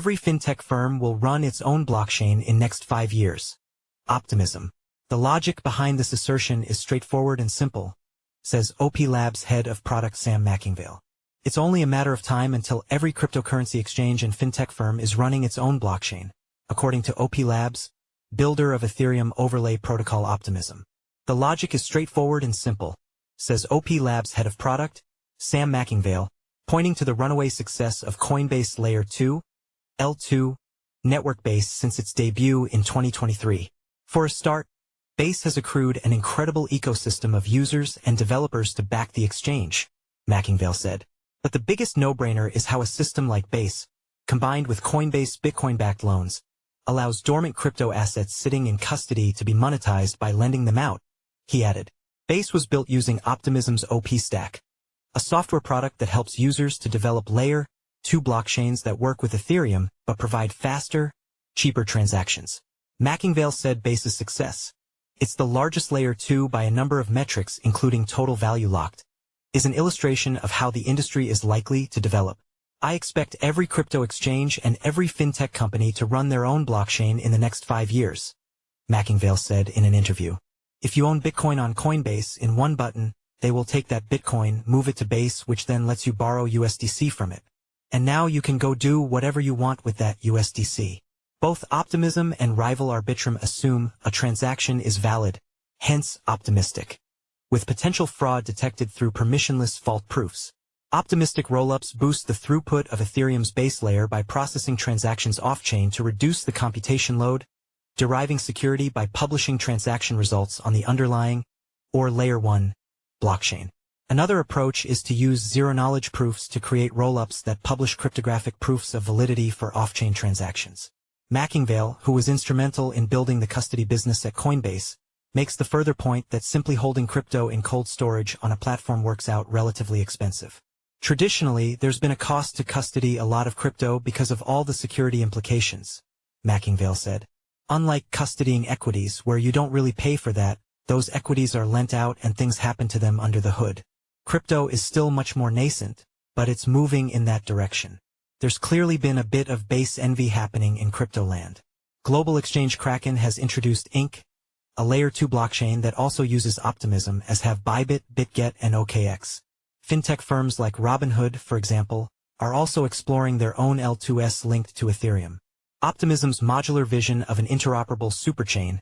Every fintech firm will run its own blockchain in next 5 years. Optimism. The logic behind this assertion is straightforward and simple, says OP Labs head of product Sam McIngvale. It's only a matter of time until every cryptocurrency exchange and fintech firm is running its own blockchain, according to OP Labs, builder of Ethereum overlay protocol Optimism. The logic is straightforward and simple, says OP Labs head of product, Sam McIngvale, pointing to the runaway success of Coinbase Layer 2, L2, network Base since its debut in 2023. For a start, Base has accrued an incredible ecosystem of users and developers to back the exchange, McIngvale said. But the biggest no-brainer is how a system like Base, combined with Coinbase Bitcoin-backed loans, allows dormant crypto assets sitting in custody to be monetized by lending them out, he added. Base was built using Optimism's OP Stack, a software product that helps users to develop Layer 2 blockchains that work with Ethereum but provide faster, cheaper transactions. McIngvale said Base's success, it's the largest Layer 2 by a number of metrics including total value locked, is an illustration of how the industry is likely to develop. I expect every crypto exchange and every fintech company to run their own blockchain in the next 5 years, McIngvale said in an interview. If you own Bitcoin on Coinbase, in one button, they will take that Bitcoin, move it to Base, which then lets you borrow USDC from it. And now you can go do whatever you want with that USDC. Both Optimism and rival Arbitrum assume a transaction is valid, hence optimistic, with potential fraud detected through permissionless fault proofs. Optimistic rollups boost the throughput of Ethereum's base layer by processing transactions off-chain to reduce the computation load, deriving security by publishing transaction results on the underlying, or Layer 1, blockchain. Another approach is to use zero-knowledge proofs to create rollups that publish cryptographic proofs of validity for off-chain transactions. McIngvale, who was instrumental in building the custody business at Coinbase, makes the further point that simply holding crypto in cold storage on a platform works out relatively expensive. Traditionally, there's been a cost to custody a lot of crypto because of all the security implications, McIngvale said. Unlike custodying equities where you don't really pay for that, those equities are lent out and things happen to them under the hood. Crypto is still much more nascent, but it's moving in that direction. There's clearly been a bit of base envy happening in crypto land. Global exchange Kraken has introduced Inc., a Layer 2 blockchain that also uses Optimism, as have Bybit, BitGet, and OKX. Fintech firms like Robinhood, for example, are also exploring their own L2S linked to Ethereum. Optimism's modular vision of an interoperable superchain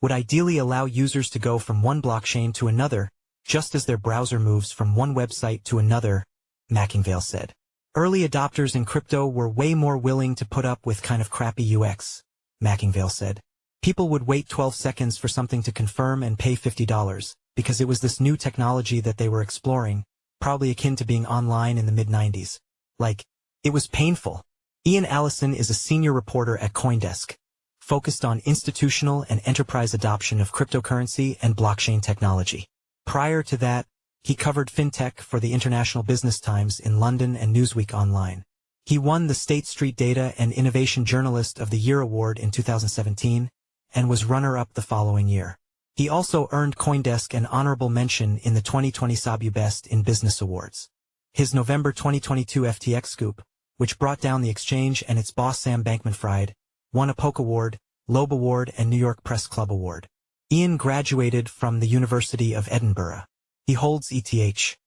would ideally allow users to go from one blockchain to another, just as their browser moves from one website to another, McIngvale said. Early adopters in crypto were way more willing to put up with kind of crappy UX, McIngvale said. People would wait 12 seconds for something to confirm and pay $50, because it was this new technology that they were exploring, probably akin to being online in the mid-90s. Like, it was painful. Ian Allison is a senior reporter at CoinDesk, focused on institutional and enterprise adoption of cryptocurrency and blockchain technology. Prior to that, he covered Fintech for the International Business Times in London and Newsweek Online. He won the State Street Data and Innovation Journalist of the Year award in 2017 and was runner-up the following year. He also earned CoinDesk an honorable mention in the 2020 Sabu Best in Business Awards. His November 2022 FTX scoop, which brought down the exchange and its boss Sam Bankman-Fried, won a Polk Award, Loeb Award, and New York Press Club Award. Ian graduated from the University of Edinburgh. He holds ETH.